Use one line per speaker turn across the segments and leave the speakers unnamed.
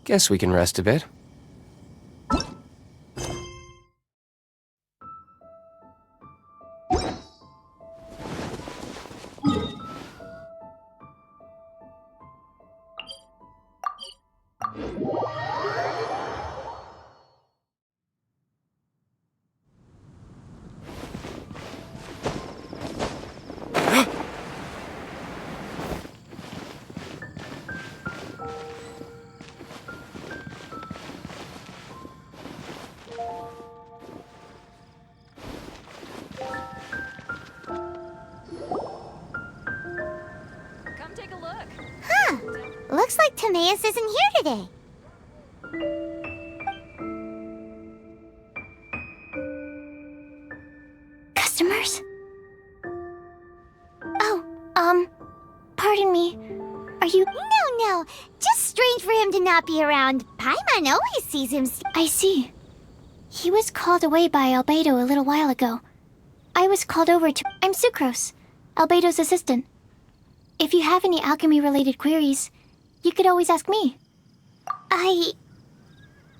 Guess we can rest a bit.
Come take a look.
Huh. Looks like Timaeus isn't here today. Customers? Oh, pardon me. Are you... No. Just strange for him to not be around. Paimon always sees him. I see. He was called away by Albedo a little while ago. I was called over to... I'm Sucrose, Albedo's assistant. If you have any alchemy-related queries, you could always ask me.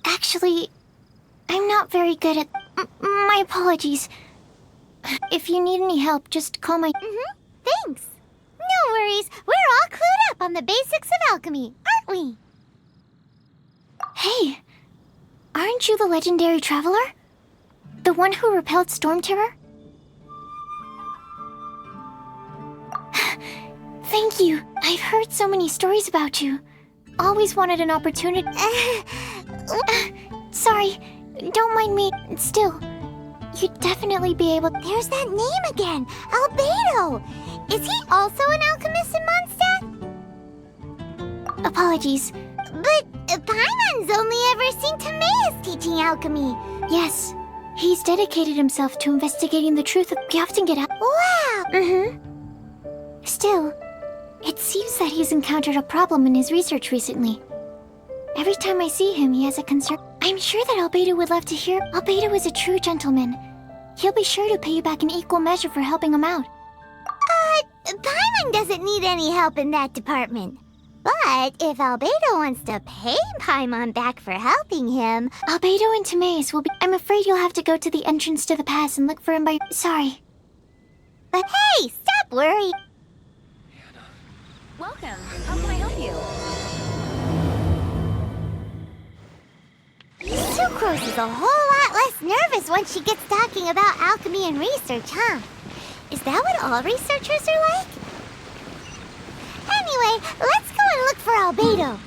Actually, I'm not very good at... my apologies. If you need any help, just call my... Thanks. No worries. We're all clued up on the basics of alchemy, aren't we? Hey, aren't you the legendary traveler? The one who repelled Storm Terror? Thank you. I've heard so many stories about you. Always wanted an opportunity. Sorry, don't mind me. Still, you'd definitely be able... There's that name again, Albedo. Is he also an alchemist in Mondstadt? Apologies. But Paimon's only ever seen Timaeus teaching alchemy. Yes, he's dedicated himself to investigating the truth of... We often get out... Wow! Still, it seems that he's encountered a problem in his research recently. Every time I see him, he has a concern. I'm sure that Albedo would love to hear. Albedo is a true gentleman. He'll be sure to pay you back in equal measure for helping him out. Paimon doesn't need any help in that department. But if Albedo wants to pay Paimon back for helping him... Albedo and Timaeus will be... I'm afraid you'll have to go to the entrance to the pass and look for him by... Sorry. But hey, stop worrying.
Welcome. How can I help you?
Sucrose is a whole lot less nervous once she gets talking about alchemy and research, huh? Is that what all researchers are like? Anyway, let's go and look for Albedo.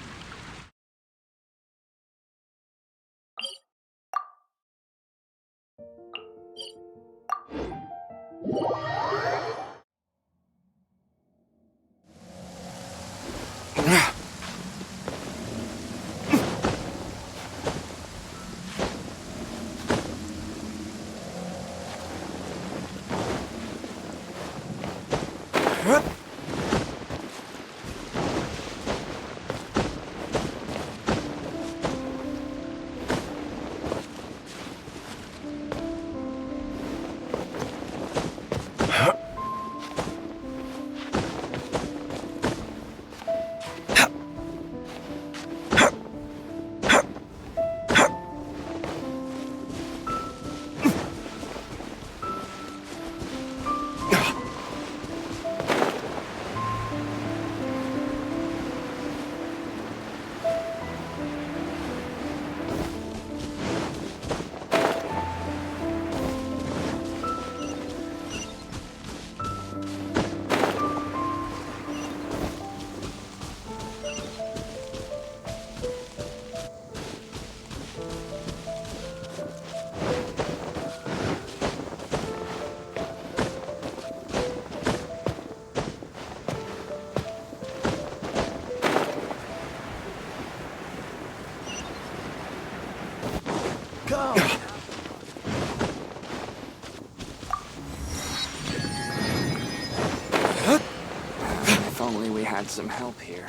If only we had some help here.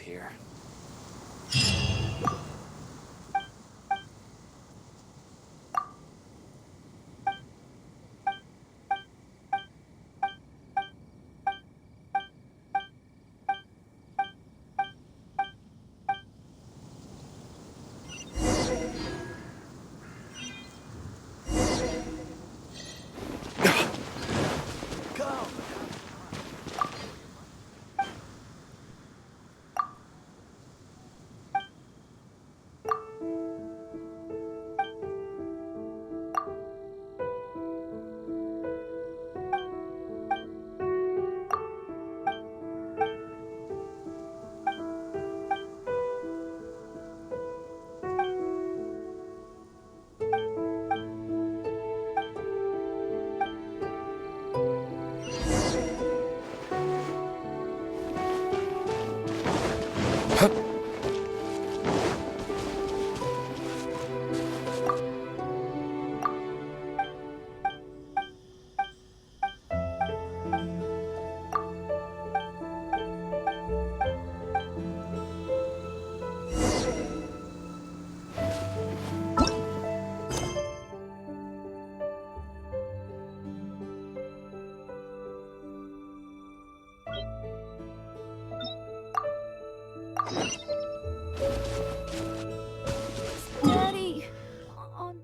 here.
Daddy. On.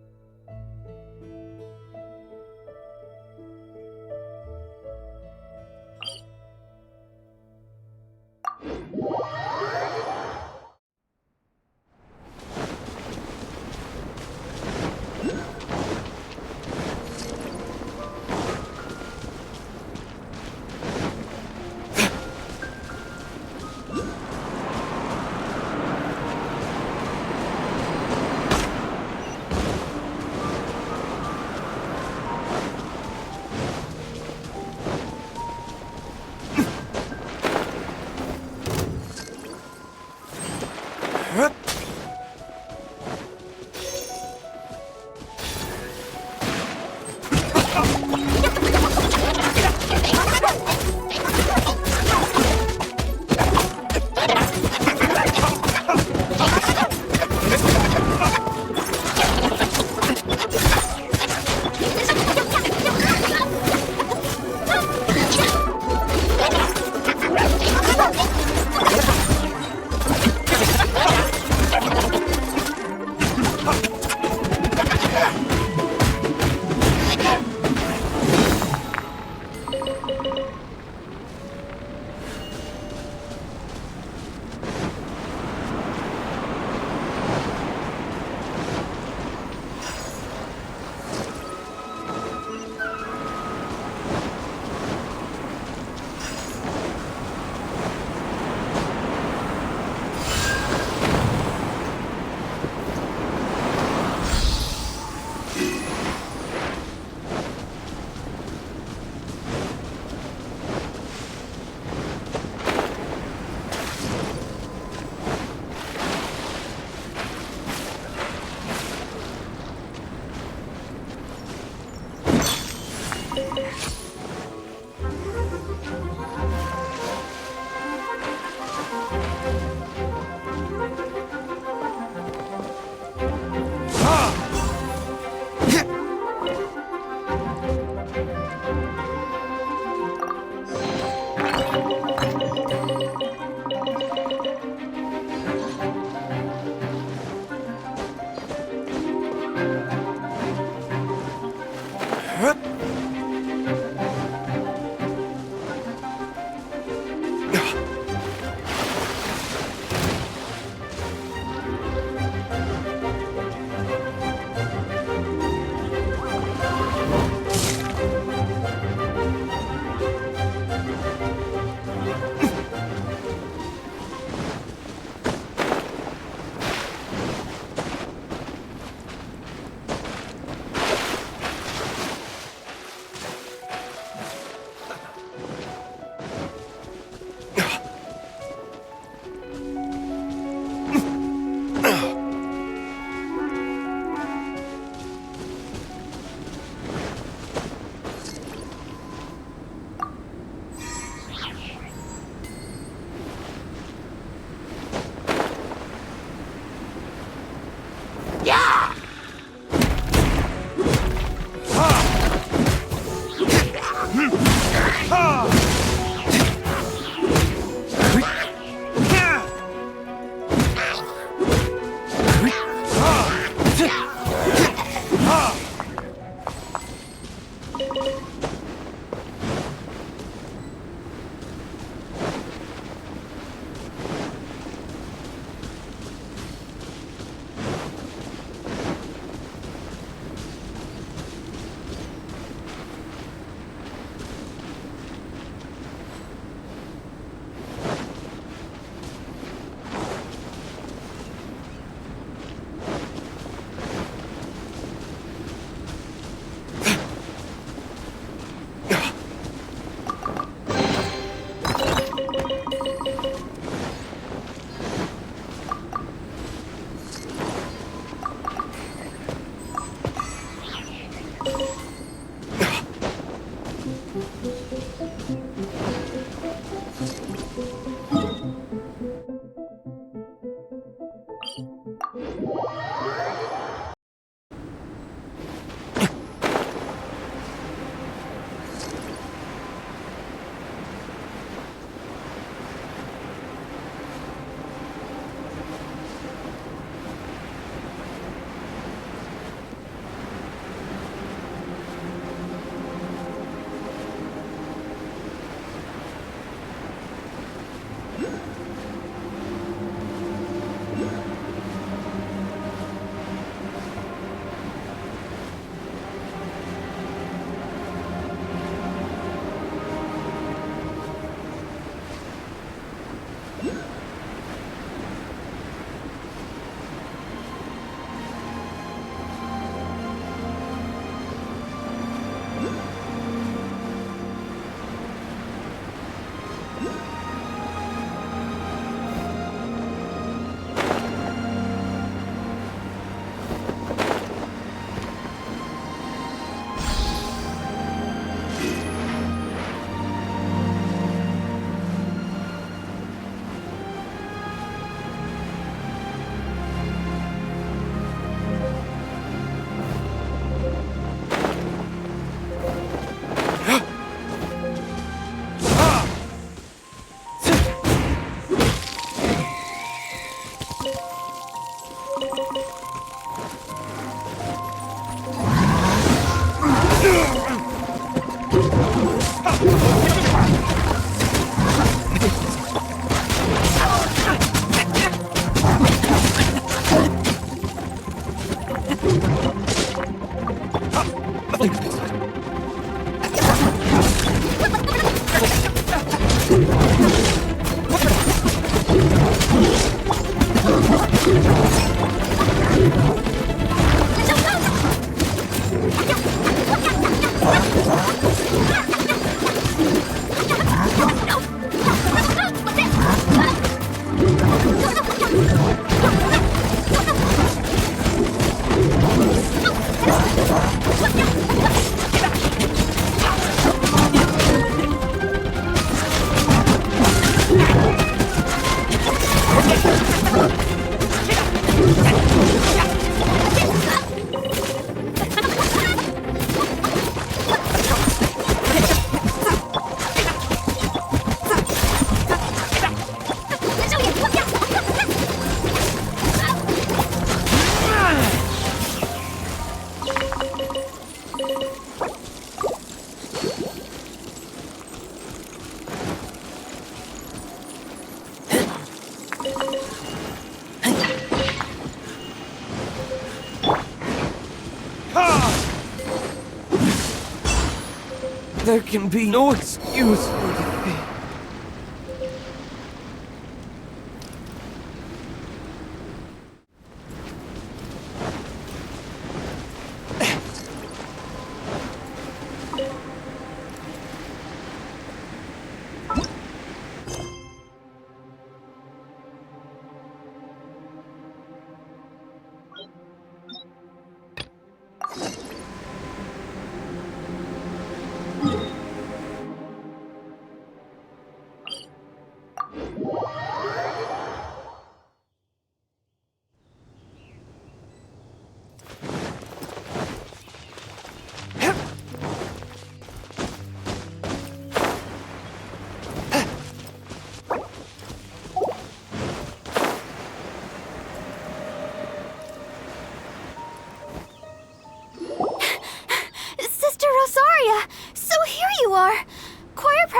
There can be no excuse for defeat.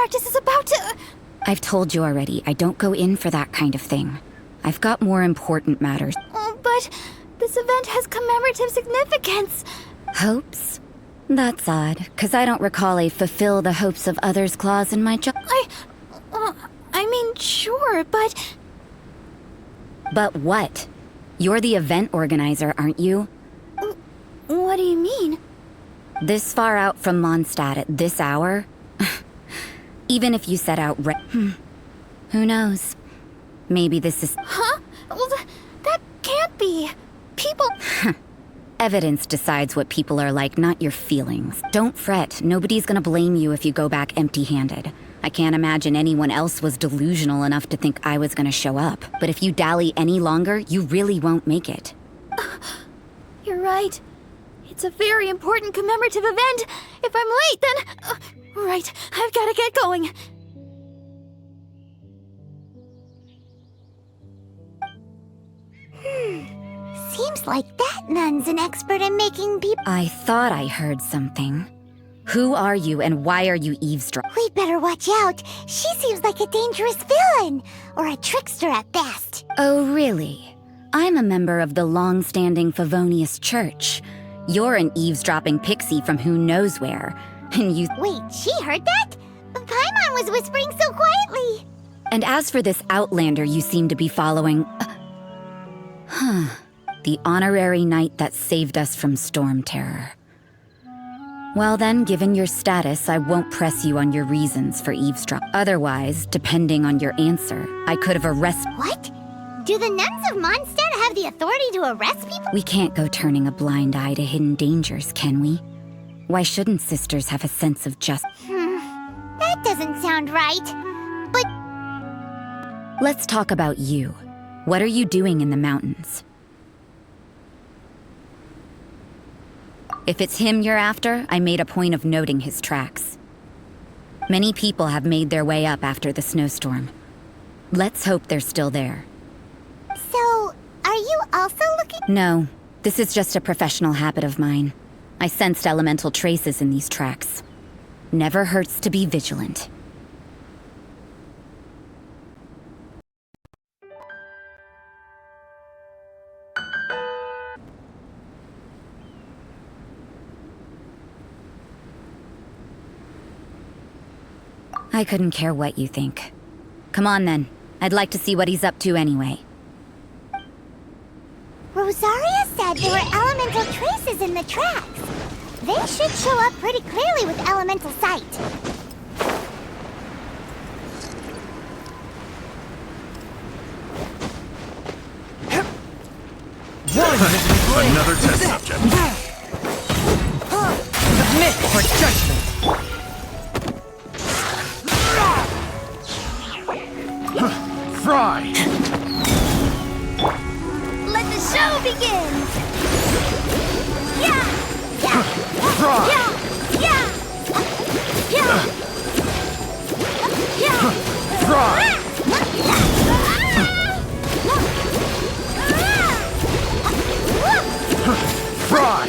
practice is about to...
I've told you already, I don't go in for that kind of thing. I've got more important matters.
Oh, but this event has commemorative significance.
Hopes? That's odd, 'cause I don't recall a fulfill the hopes of others clause in my job.
I mean, sure, but...
But what? You're the event organizer, aren't you?
What do you mean?
This far out from Mondstadt at this hour? Even if you set out who knows? Maybe this is...
Huh? Well, that can't be. People...
Evidence decides what people are like, not your feelings. Don't fret. Nobody's gonna blame you if you go back empty-handed. I can't imagine anyone else was delusional enough to think I was gonna show up. But if you dally any longer, you really won't make it.
You're right. It's a very important commemorative event. If I'm late, then... right, I've gotta get going.
Seems like that nun's an expert in making people...
I thought I heard something. Who are you and why are you eavesdropping?
We'd better watch out. She seems like a dangerous villain. Or a trickster at best.
Oh, really? I'm a member of the long-standing Favonius Church. You're an eavesdropping pixie from who knows where. And you...
Wait, she heard that? Paimon was whispering so quietly.
And as for this outlander you seem to be following... The honorary knight that saved us from storm terror. Well then, given your status, I won't press you on your reasons for eavesdrop. Otherwise, depending on your answer, I could have arrested...
What? Do the nuns of Mondstadt have the authority to arrest people?
We can't go turning a blind eye to hidden dangers, can we? Why shouldn't sisters have a sense of justice?
That doesn't sound right. But...
Let's talk about you. What are you doing in the mountains? If it's him you're after, I made a point of noting his tracks. Many people have made their way up after the snowstorm. Let's hope they're still there.
So, are you also looking...
No, this is just a professional habit of mine. I sensed elemental traces in these tracks. Never hurts to be vigilant. I couldn't care what you think. Come on then. I'd like to see what he's up to anyway.
Rosaria said there were elemental traces in the tracks. They should show up pretty clearly with elemental sight.
Another test subject.
Submit for judgment.
Fry!
Let the show begin! Yeah! Yeah!
Fry!
Yeah! Yeah! Yeah! Yeah!
Fry! Fry!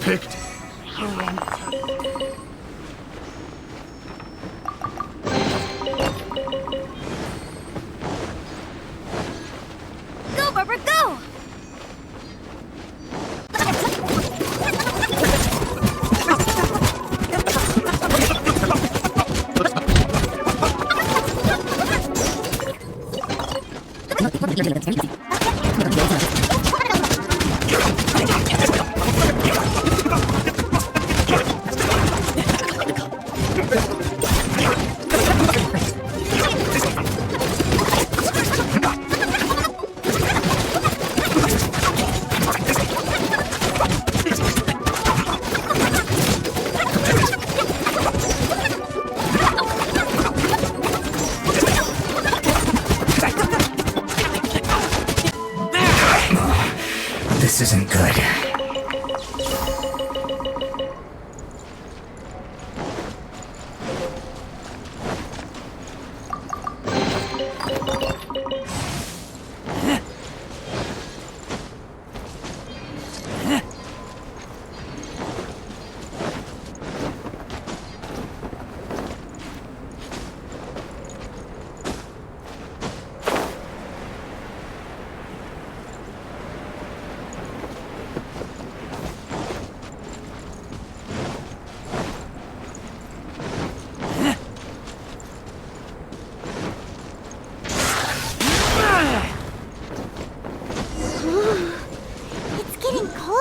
Picked.
Go, Barbara, go!
This isn't good.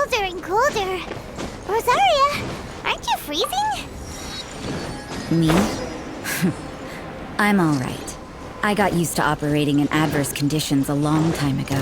colder and colder. Rosaria, aren't you freezing?
Me? I'm alright. I got used to operating in adverse conditions a long time ago.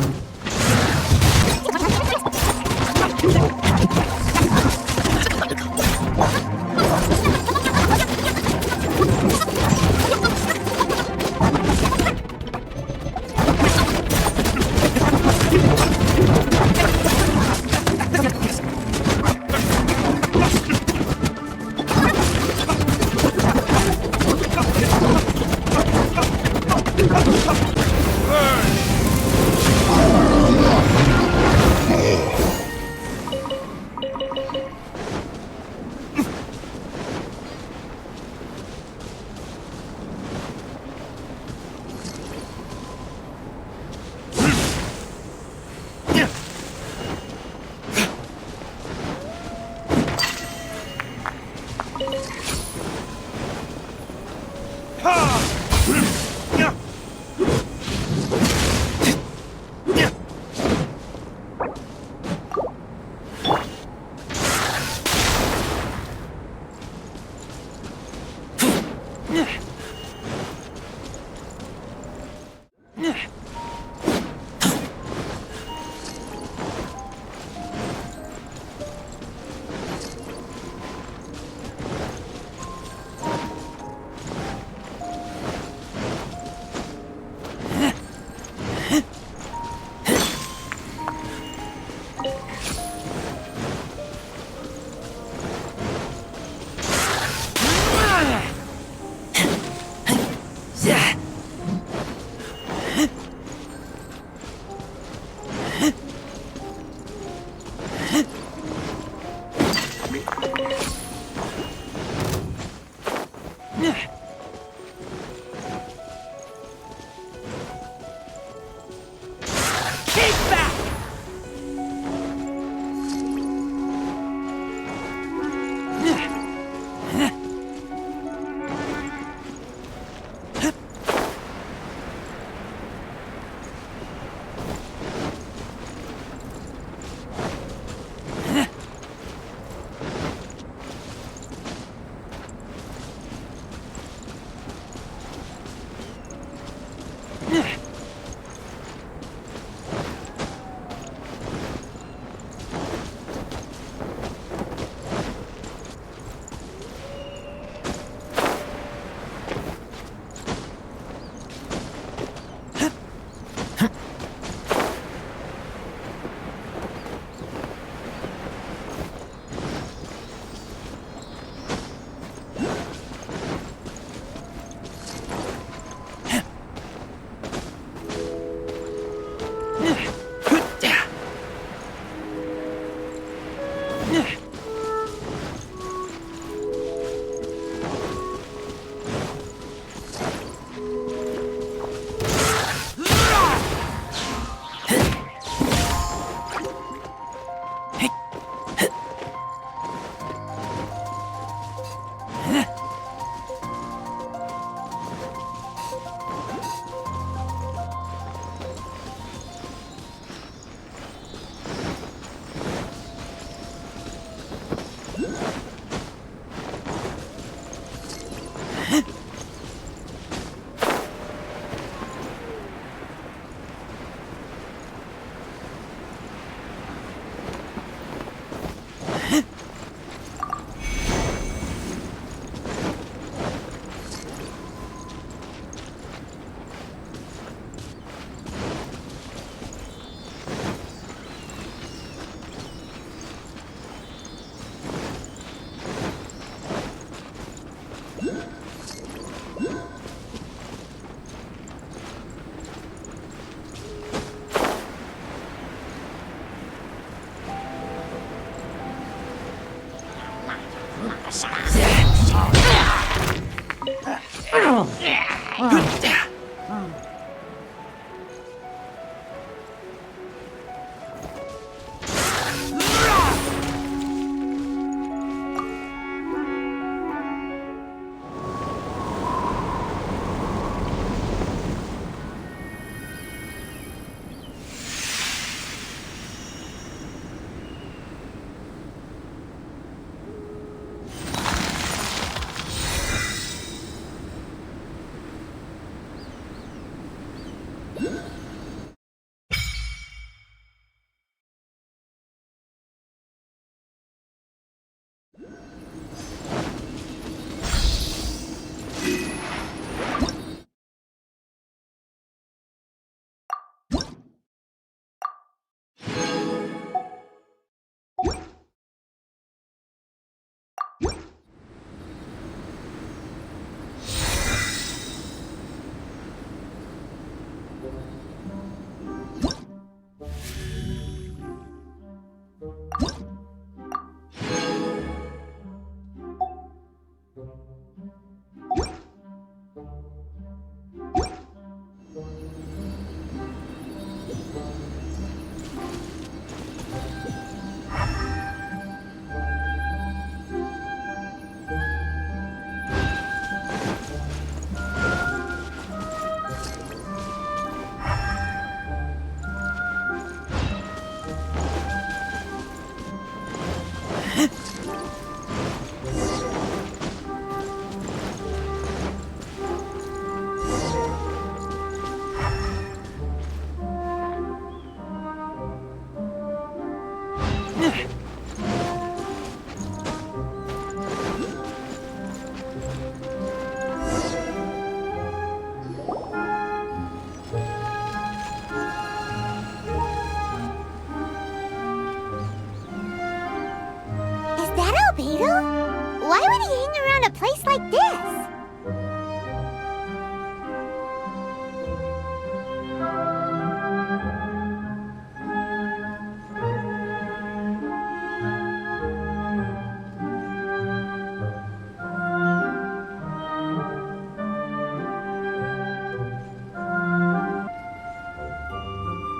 Albedo? Why would he hang around a place like this?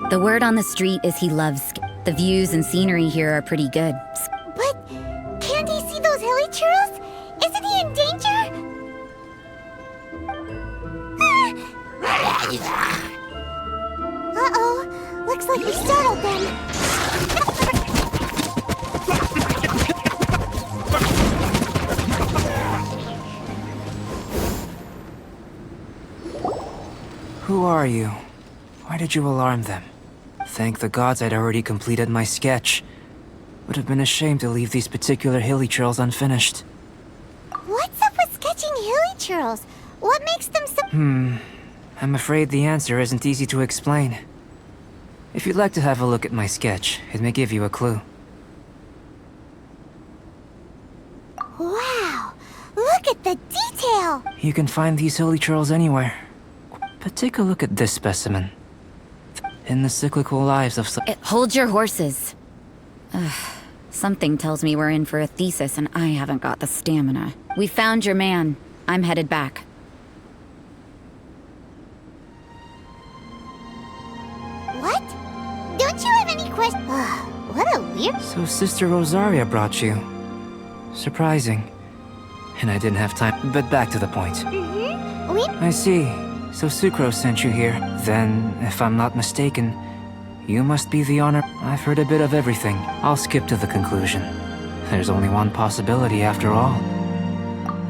The word on the street is he loves. The views and scenery here are pretty good.
But can't he see those hilly churls? Isn't he in danger? Uh-oh. Looks like we startled them.
Who are you? Why did you alarm them? Thank the gods I'd already completed my sketch. Would have been a shame to leave these particular hilly churls unfinished.
What's up with sketching hilly churls? What makes them so...
I'm afraid the answer isn't easy to explain. If you'd like to have a look at my sketch, it may give you a clue.
Wow! Look at the detail!
You can find these hilly churls anywhere. But take a look at this specimen. In the cyclical lives of
Hold your horses. Ugh, something tells me we're in for a thesis and I haven't got the stamina. We found your man. I'm headed back.
What? Don't you have any questions? What a weird...
So Sister Rosaria brought you. Surprising. And I didn't have time. But back to the point.
We...
I see. So Sucrose sent you here. Then, if I'm not mistaken, you must be the honor. I've heard a bit of everything. I'll skip to the conclusion. There's only one possibility after all.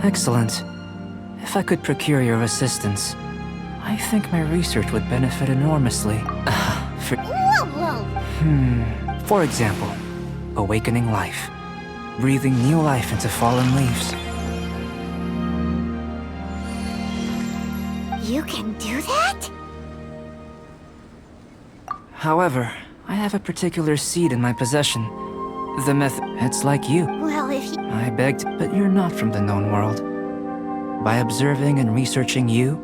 Excellent. If I could procure your assistance, I think my research would benefit enormously.
Whoa!
For example, awakening life. Breathing new life into fallen leaves.
You can do that?
However, I have a particular seed in my possession. The method... It's like you.
Well, if you...
I begged, but you're not from the known world. By observing and researching you...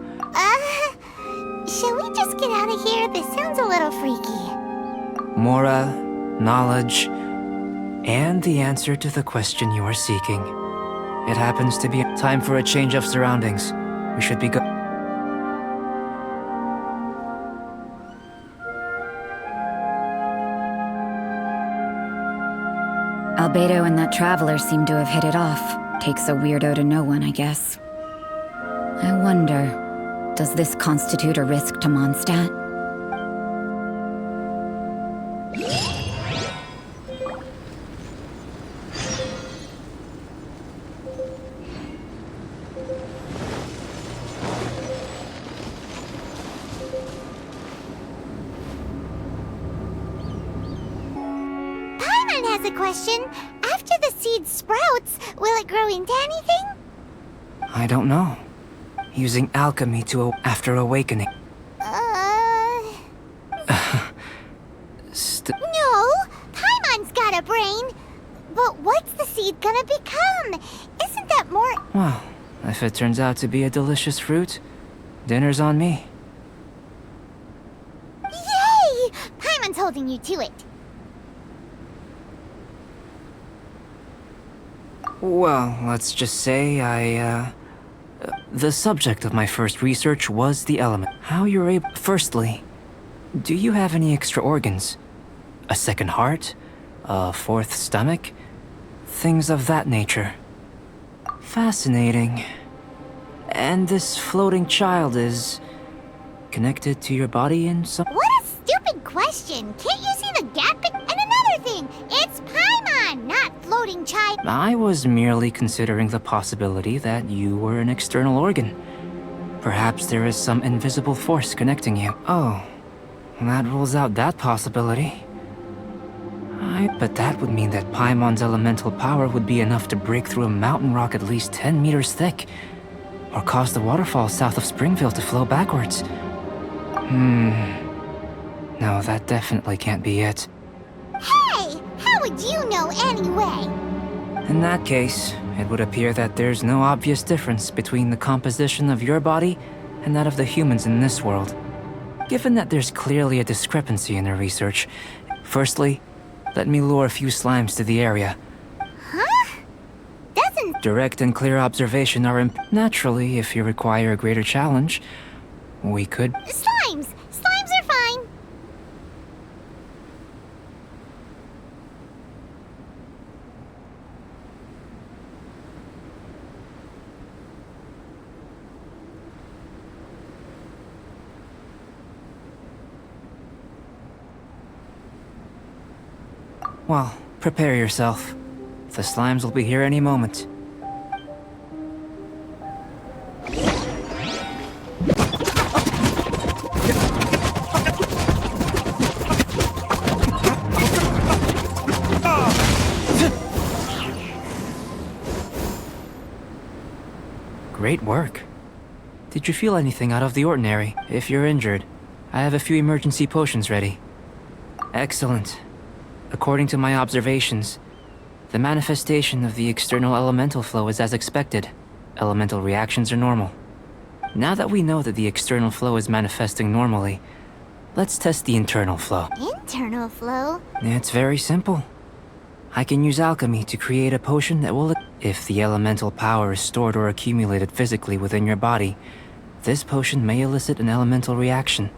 Shall we just get out of here? This sounds a little freaky.
Mora, knowledge, and the answer to the question you are seeking. It happens to be time for a change of surroundings. We should be
Albedo and that traveler seem to have hit it off. Takes a weirdo to know one, I guess. I wonder, does this constitute a risk to Mondstadt?
Has a question. After the seed sprouts, will it grow into anything?
I don't know. Using alchemy to after awakening.
No! Paimon's got a brain! But what's the seed gonna become? Isn't that more...
Well, if it turns out to be a delicious fruit, dinner's on me.
Yay! Paimon's holding you to it.
Well, let's just say the subject of my first research was the element. How you're able... Firstly, do you have any extra organs? A second heart? A fourth stomach? Things of that nature. Fascinating. And this floating child is... connected to your body in some...
What a stupid question! Can't you see the gap in... And another thing! It's Paimon, not floating child!
I was merely considering the possibility that you were an external organ. Perhaps there is some invisible force connecting you. Oh, that rules out that possibility. But that would mean that Paimon's elemental power would be enough to break through a mountain rock at least 10 meters thick, or cause the waterfall south of Springville to flow backwards. No, that definitely can't be it.
Hey! How would you know anyway?
In that case, it would appear that there's no obvious difference between the composition of your body and that of the humans in this world. Given that there's clearly a discrepancy in their research, firstly, let me lure a few slimes to the area.
Huh? Doesn't...
Direct and clear observation are naturally, if you require a greater challenge, we could...
Slimes! Slimes are fine!
Well, prepare yourself. The slimes will be here any moment. Great work. Did you feel anything out of the ordinary? If you're injured, I have a few emergency potions ready. Excellent. According to my observations, the manifestation of the external elemental flow is as expected. Elemental reactions are normal. Now that we know that the external flow is manifesting normally, let's test the internal flow.
Internal flow?
It's very simple. I can use alchemy to create a potion that will... If the elemental power is stored or accumulated physically within your body, this potion may elicit an elemental reaction.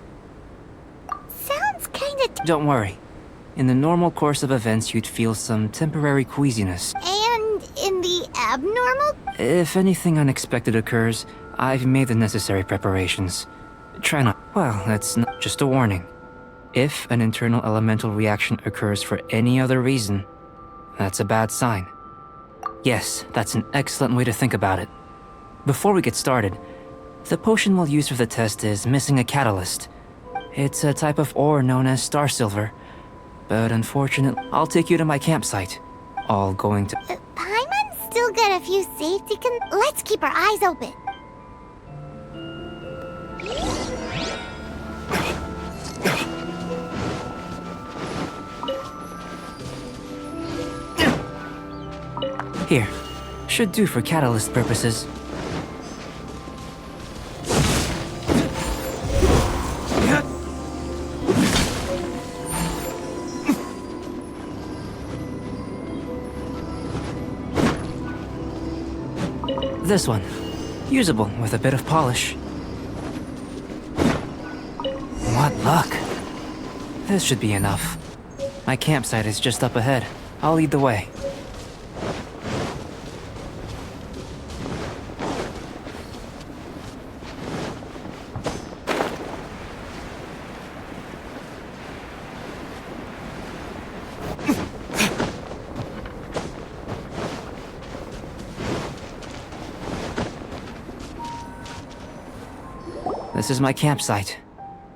Sounds kinda...
Don't worry. In the normal course of events, you'd feel some temporary queasiness.
And in the abnormal?
If anything unexpected occurs, I've made the necessary preparations. Try not... Well, that's not just a warning. If an internal elemental reaction occurs for any other reason, that's a bad sign. Yes, that's an excellent way to think about it. Before we get started, the potion we'll use for the test is missing a catalyst. It's a type of ore known as star silver. But unfortunately, I'll take you to my campsite. All going to...
Paimon's still got a few safety Let's keep our eyes open.
Here. Should do for catalyst purposes. This one. Usable with a bit of polish. What luck. This should be enough. My campsite is just up ahead. I'll lead the way. This is my campsite.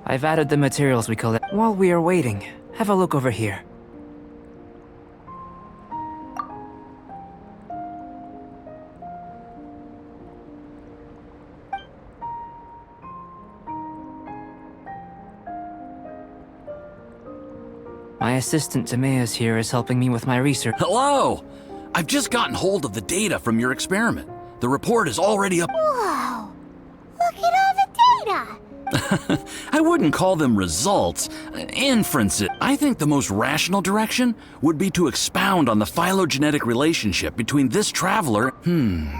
I've added the materials we collect. While we are waiting, have a look over here. My assistant Tamea's here is helping me with my research.
Hello! I've just gotten hold of the data from your experiment. The report is already up.
Whoa! Look at all the data!
I wouldn't call them results, inferences. I think the most rational direction would be to expound on the phylogenetic relationship between this traveler.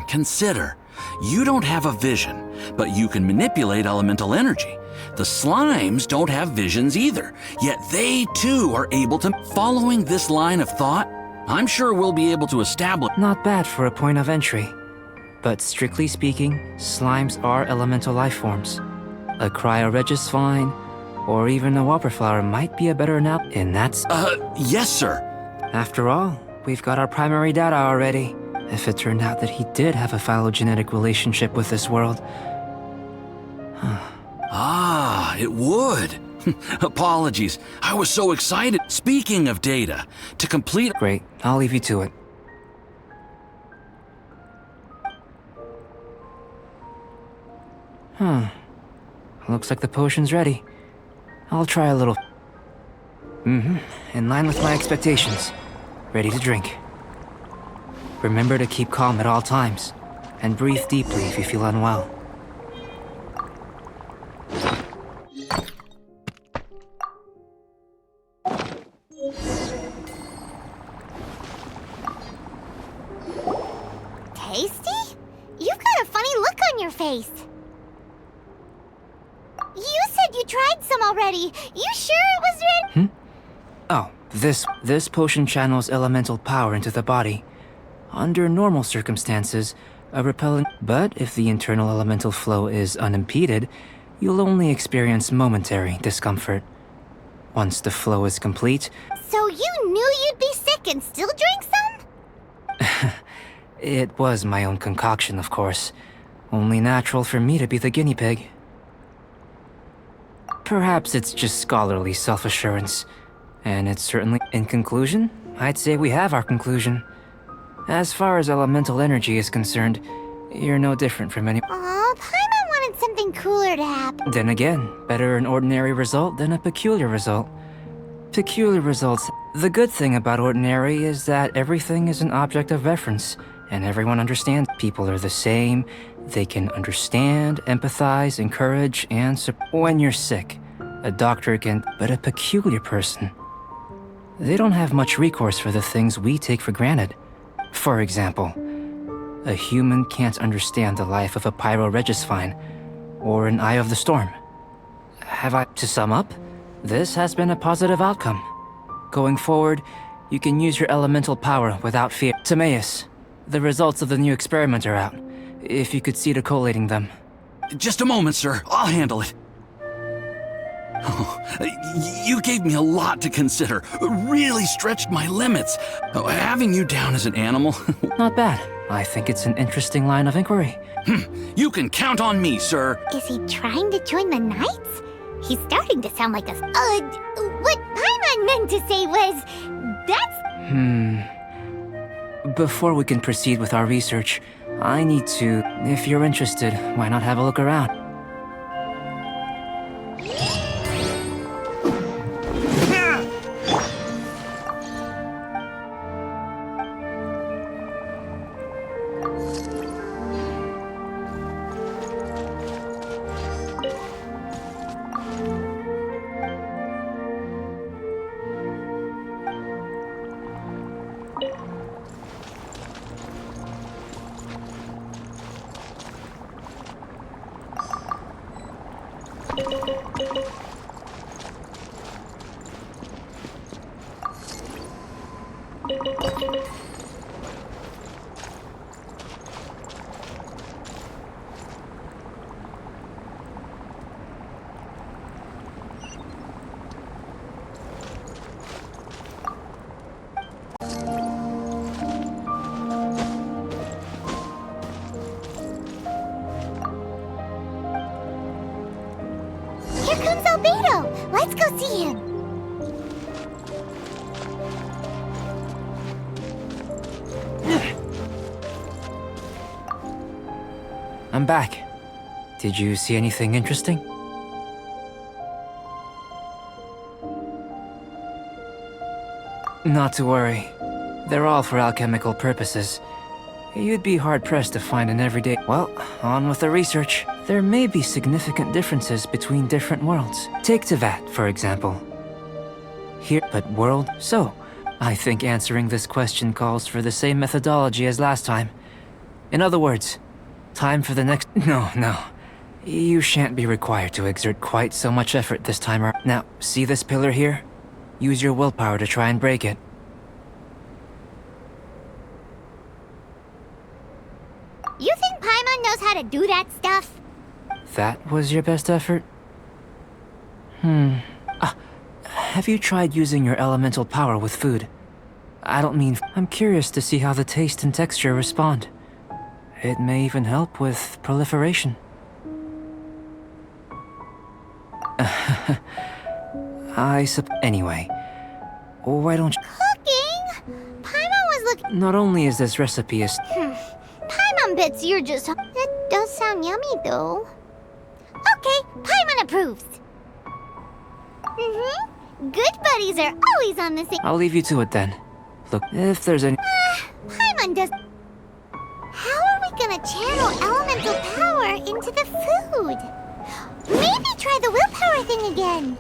Consider. You don't have a vision, but you can manipulate elemental energy. The slimes don't have visions either, yet they too are able to. Following this line of thought, I'm sure we'll be able to establish.
Not bad for a point of entry. But strictly speaking, slimes are elemental life forms. A cryoregis vine, or even a whopperflower might be a better and that's...
Yes, sir.
After all, we've got our primary data already. If it turned out that he did have a phylogenetic relationship with this world...
Ah, it would. Apologies, I was so excited. Speaking of data, to complete...
Great, I'll leave you to it. Looks like the potion's ready. I'll try a little... In line with my expectations. Ready to drink. Remember to keep calm at all times, and breathe deeply if you feel unwell.
Tasty? You've got a funny look on your face. You said you tried some already. You sure it was ready?
Oh, this potion channels elemental power into the body. Under normal circumstances, a repellent... But if the internal elemental flow is unimpeded, you'll only experience momentary discomfort. Once the flow is complete...
So you knew you'd be sick and still drink some?
It was my own concoction, of course. Only natural for me to be the guinea pig. Perhaps it's just scholarly self-assurance. And it's certainly... In conclusion, I'd say we have our conclusion. As far as elemental energy is concerned, you're no different from any...
Aw, Paimon wanted something cooler to happen.
Then again, better an ordinary result than a peculiar result. Peculiar results... The good thing about ordinary is that everything is an object of reference, and everyone understands. People are the same. They can understand, empathize, encourage, and when you're sick, a doctor can... But a peculiar person... They don't have much recourse for the things we take for granted. For example, a human can't understand the life of a pyroregisvine, or an eye of the storm. To sum up, this has been a positive outcome. Going forward, you can use your elemental power without fear. Timaeus, the results of the new experiment are out. If you could see to collating them.
Just a moment, sir. I'll handle it. Oh, you gave me a lot to consider. Really stretched my limits. Having you down as an animal...
Not bad. I think it's an interesting line of inquiry.
You can count on me, sir.
Is he trying to join the Knights? He's starting to sound like a... what Paimon meant to say was... That's...
Before we can proceed with our research, I need to... If you're interested, why not have a look around?
Here comes Albedo! Let's go see him!
I'm back. Did you see anything interesting? Not to worry. They're all for alchemical purposes. You'd be hard-pressed to find an everyday... Well, on with the research. There may be significant differences between different worlds. Take Tevat, for example. Here, but world... So, I think answering this question calls for the same methodology as last time. In other words, time for the next... No. You shan't be required to exert quite so much effort this time around. Now, see this pillar here? Use your willpower to try and break it.
You think Paimon knows how to do that stuff?
That was your best effort? Have you tried using your elemental power with food? I don't mean... I'm curious to see how the taste and texture respond. It may even help with proliferation. Anyway, why don't you...
Cooking? Paimon was looking...
Not only is this recipe a...
Paimon bets you're just... That does sound yummy, though. Okay, Paimon approves. Good buddies are always on the same...
I'll leave you to it then. Look, if there's any...
Paimon does... How are we gonna channel elemental power into the food? Maybe try the willpower thing again.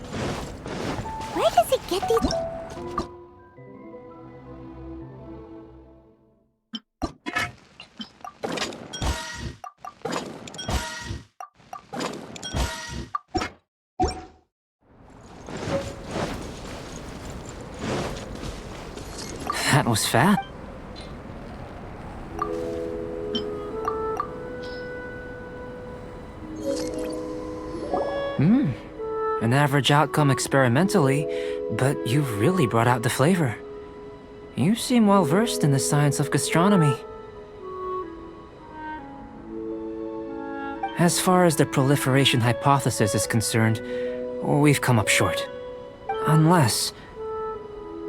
Where does it get these?
That was fast. An average outcome experimentally, but you've really brought out the flavor. You seem well versed in the science of gastronomy. As far as the proliferation hypothesis is concerned, we've come up short. Unless...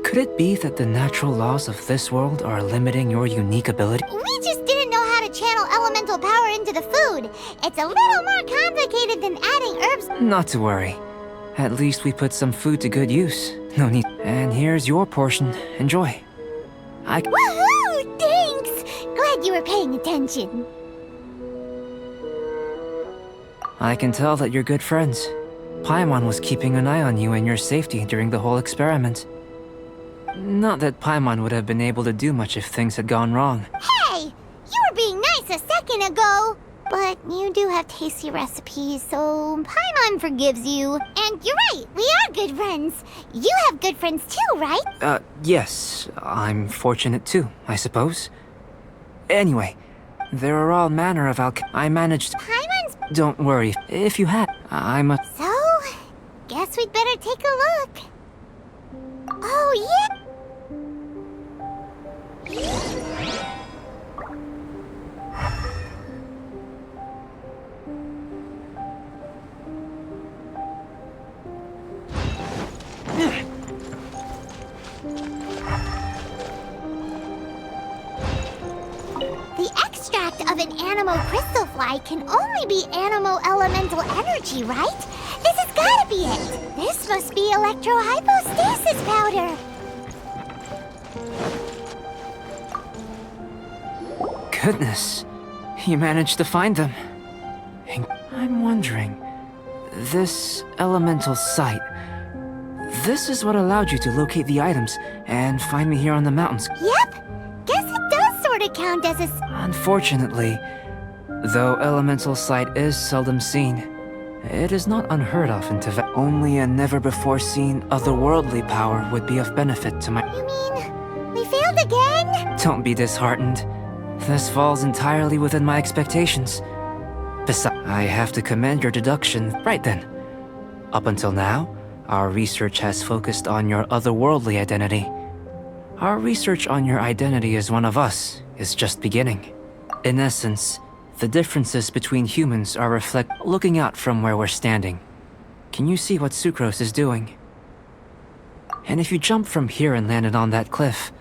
could it be that the natural laws of this world are limiting your unique ability?
We just didn't know how to channel elemental power into the food. It's a little more complicated than adding herbs.
Not to worry. At least we put some food to good use. No need. And here's your portion. Enjoy.
Woohoo! Thanks! Glad you were paying attention.
I can tell that you're good friends. Paimon was keeping an eye on you and your safety during the whole experiment. Not that Paimon would have been able to do much if things had gone wrong.
Hey! You were being nice a second ago! But you do have tasty recipes, so Paimon forgives you. And you're right, we are good friends. You have good friends too, right?
Yes. I'm fortunate too, I suppose. Anyway, there are all manner of I managed...
Paimon's...
Don't worry, if you had... I'm a...
So, guess we'd better take a look. Oh, yeah! The extract of an animo crystal fly can only be animo elemental energy, right? This has gotta be it! This must be electrohypostasis powder!
Goodness, you managed to find them. I'm wondering, this elemental sight, this is what allowed you to locate the items and find me here on the mountains.
Yep! Guess it does sorta count as a...
Unfortunately, though elemental sight is seldom seen, it is not unheard of in Tibet. Only a never-before-seen otherworldly power would be of benefit to my...
You mean, we failed again?
Don't be disheartened. This falls entirely within my expectations. Besides, I have to commend your deduction. Right then. Up until now, our research has focused on your otherworldly identity. Our research on your identity as one of us is just beginning. In essence, the differences between humans are looking out from where we're standing. Can you see what Sucrose is doing? And if you jump from here and landed on that cliff,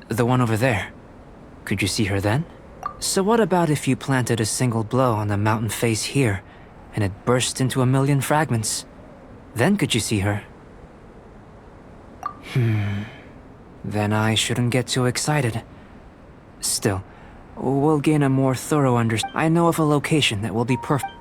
the one over there, could you see her then? So what about if you planted a single blow on the mountain face here, and it burst into 1,000,000 fragments? Then could you see her? Then I shouldn't get too excited. Still, we'll gain a more thorough understanding. I know of a location that will be perfect.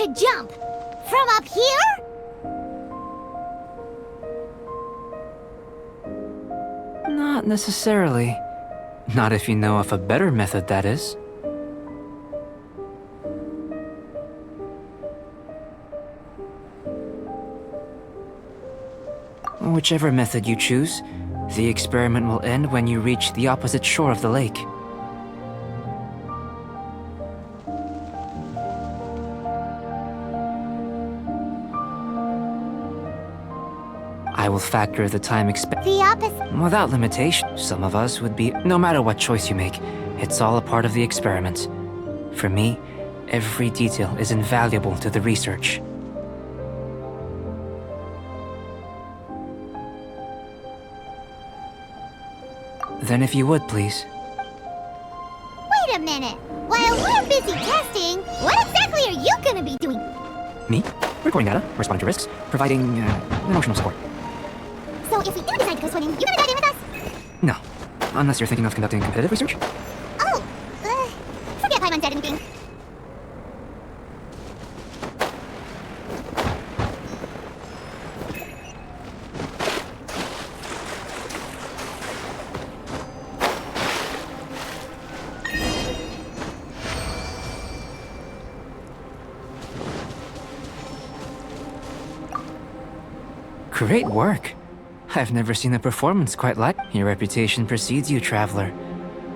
to jump? From up here?
Not necessarily. Not if you know of a better method, that is. Whichever method you choose, the experiment will end when you reach the opposite shore of the lake. I will factor the time
The opposite.
without limitation. Some of us would be... No matter what choice you make, it's all a part of the experiment. For me, every detail is invaluable to the research. Then if you would, please.
Wait a minute. While we're busy testing, what exactly are you gonna be doing?
Me? Recording data, responding to risks, providing emotional support.
So if we do decide to go swimming, you gonna dive in with us?
No. Unless you're thinking of conducting competitive research?
Oh, forget Paimon said anything.
Great work. I've never seen a performance quite like... Your reputation precedes you, Traveler.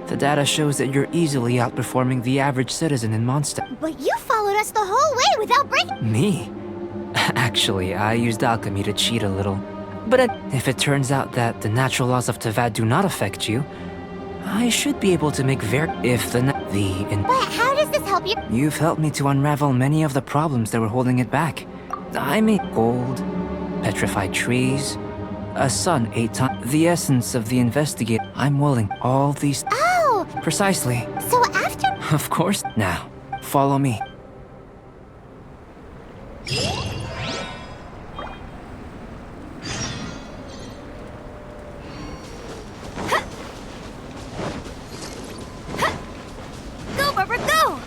The data shows that you're easily outperforming the average citizen in Mondstadt.
But you followed us the whole way without breaking.
Me? Actually, I used alchemy to cheat a little. But if it turns out that the natural laws of Tavad do not affect you, I should be able to make if the
But how does this help you?
You've helped me to unravel many of the problems that were holding it back. I made gold, petrified trees, a sun 8 times. The essence of the investigate. I'm willing. All these.
Oh,
Precisely.
so after.
Of course. Now, follow me.
Go, Barbara, go!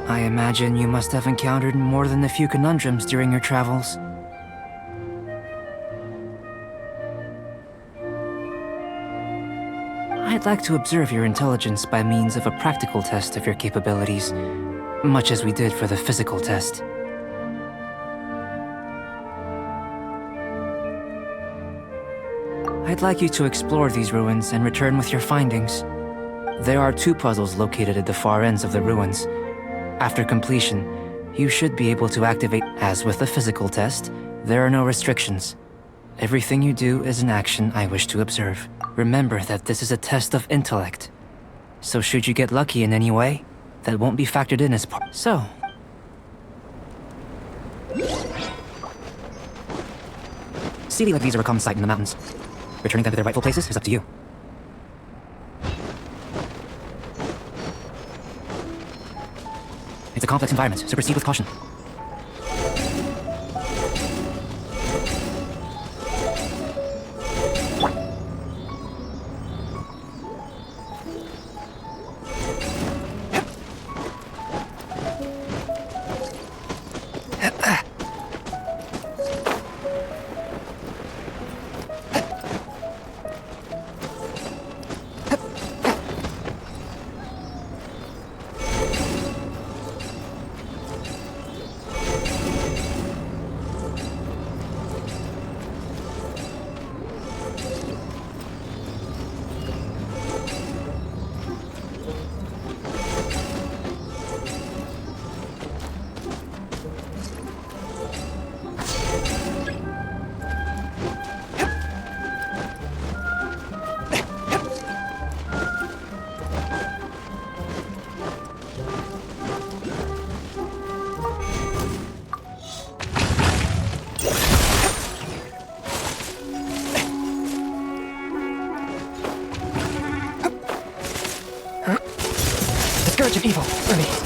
I imagine you must have encountered more than a few conundrums during your travels. I'd like to observe your intelligence by means of a practical test of your capabilities, much as we did for the physical test. I'd like you to explore these ruins and return with your findings. There are 2 puzzles located at the far ends of the ruins. After completion, you should be able to activate. As with the physical test, there are no restrictions. Everything you do is an action I wish to observe. Remember that this is a test of intellect. So should you get lucky in any way, that won't be factored in as part. So... CD like these are a common sight in the mountains. Returning them to their rightful places is up to you. It's a complex environment, so proceed with caution.
Scourge of evil remains.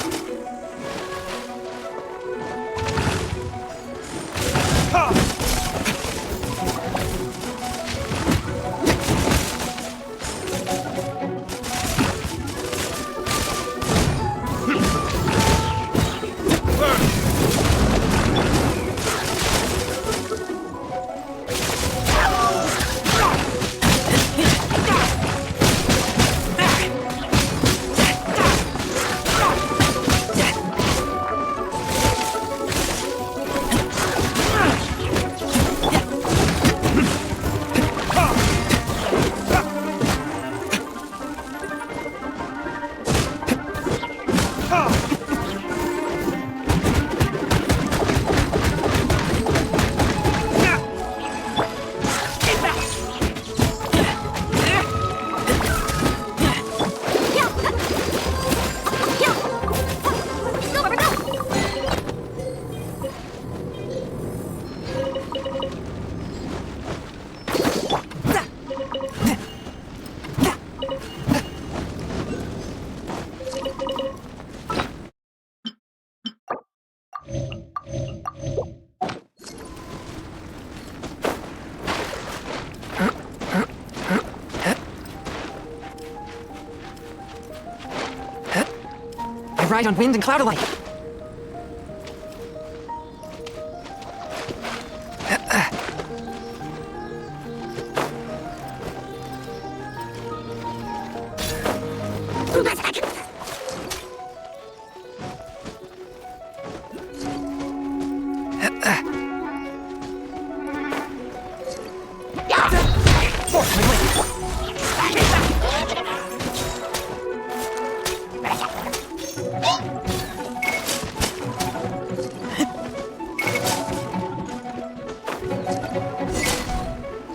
I ride on wind and cloud alike.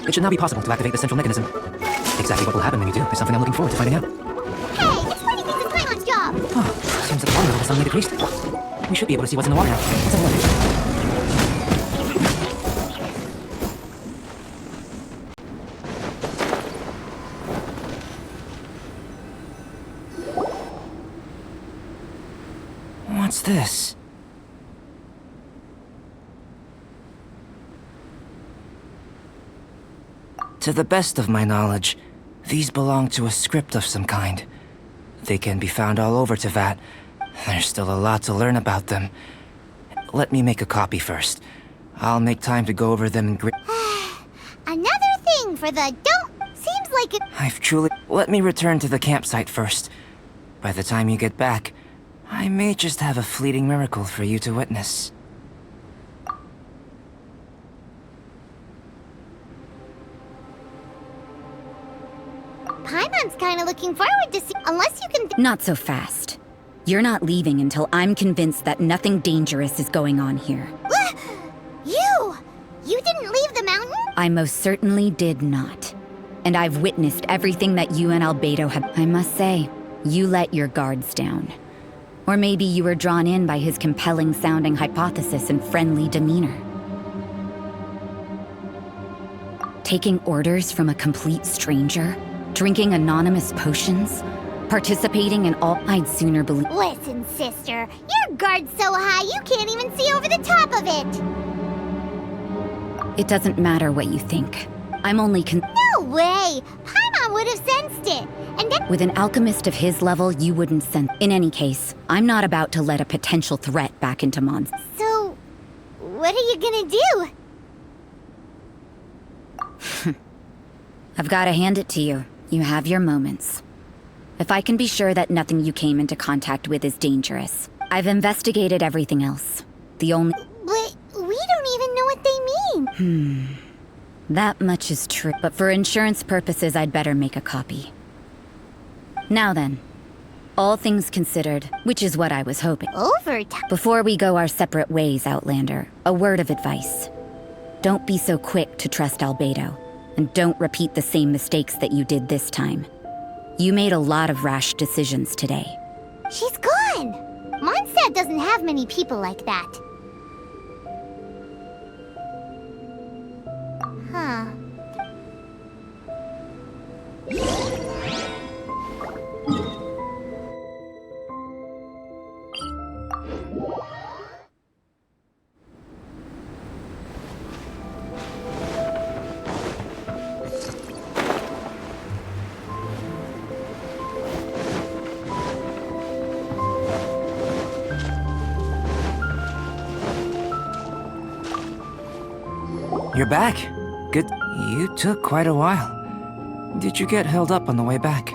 It should now be possible to activate the central mechanism. Exactly what will happen when you do is something I'm looking forward to finding out.
Hey, this mighty thing's a Paimon's job!
Oh, seems that the water level has suddenly decreased. We should be able to see what's in the water now. Let's have a look. What's this? To the best of my knowledge, these belong to a script of some kind. They can be found all over Teyvat. There's still a lot to learn about them. Let me make a copy first. I'll make time to go over them in great...
Another thing for the don't... Seems like it...
I've truly... Let me return to the campsite first. By the time you get back, I may just have a fleeting miracle for you to witness.
Paimon's kinda looking forward to see... Unless you can...
Not so fast. You're not leaving until I'm convinced that nothing dangerous is going on here.
You! You didn't leave the mountain?
I most certainly did not. And I've witnessed everything that you and Albedo have... I must say, you let your guards down. Or maybe you were drawn in by his compelling-sounding hypothesis and friendly demeanor. Taking orders from a complete stranger? Drinking anonymous potions? participating in all I'd sooner believe.
Listen, sister, your guard's so high you can't even see over the top of it.
It doesn't matter what you think. I'm only
No way! Paimon would have sensed it. And then
With an alchemist of his level, you wouldn't sense. In any case, I'm not about to let a potential threat back into Mons.
So, what are you gonna do?
I've got to hand it to you. You have your moments. If I can be sure that nothing you came into contact with is dangerous. I've investigated everything else. The only...
But we don't even know what they mean.
That much is true. But for insurance purposes, I'd better make a copy. Now then, all things considered, which is what I was hoping.
Overtime.
Before we go our separate ways, Outlander, a word of advice. Don't be so quick to trust Albedo, and don't repeat the same mistakes that you did this time. You made a lot of rash decisions today.
She's gone. Mondstadt doesn't have many people like that. Huh.
You're back. Good. You took quite a while. Did you get held up on the way back?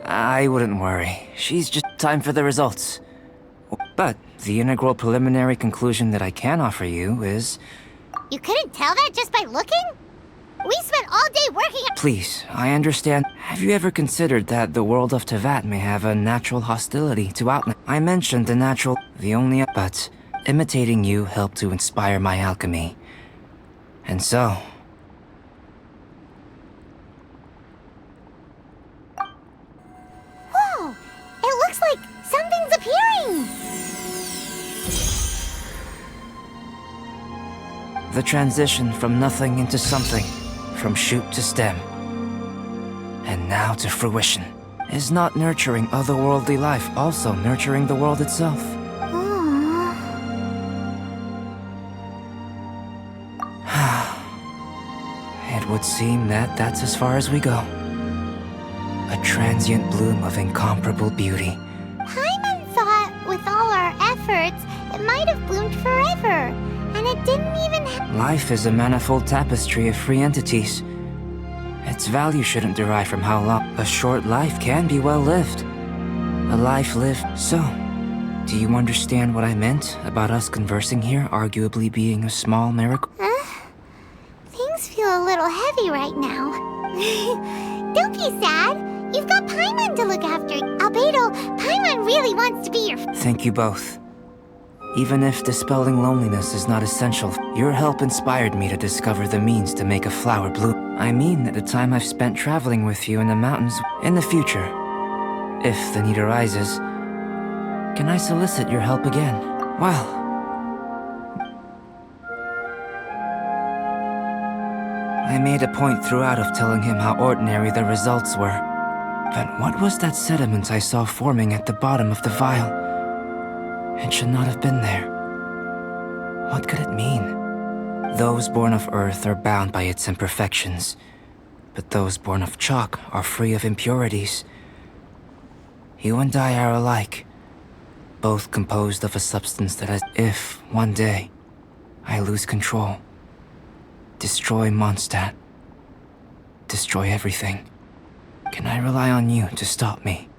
I wouldn't worry. She's just time for the results. But the integral preliminary conclusion that I can offer you is...
You couldn't tell that just by looking? We spent all day working on—
Please, I understand. Have you ever considered that the world of Tevat may have a natural hostility to Outland? I mentioned the natural... The only... But imitating you helped to inspire my alchemy. And so...
Whoa! It looks like something's appearing!
The transition from nothing into something, from shoot to stem, and now to fruition. Is not nurturing otherworldly life also nurturing the world itself? It would seem that that's as far as we go. A transient bloom of incomparable beauty.
Paimon thought with all our efforts, it might have bloomed forever. And it didn't even
Life is a manifold tapestry of free entities. Its value shouldn't derive from how long. A short life can be well lived. A life lived. So, do you understand what I meant about us conversing here arguably being a small miracle?
Things feel a little heavy right now. Don't be sad. You've got Paimon to look after. Albedo, Paimon really wants to be your...
Thank you both. Even if dispelling loneliness is not essential, your help inspired me to discover the means to make a flower bloom. I mean that the time I've spent traveling with you in the mountains. In the future, if the need arises, can I solicit your help again? Well, I made a point throughout of telling him how ordinary the results were. But what was that sediment I saw forming at the bottom of the vial? It should not have been there. What could it mean? Those born of Earth are bound by its imperfections, but those born of chalk are free of impurities. You and I are alike, both composed of a substance that has... If, one day, I lose control, destroy Mondstadt, destroy everything, can I rely on you to stop me?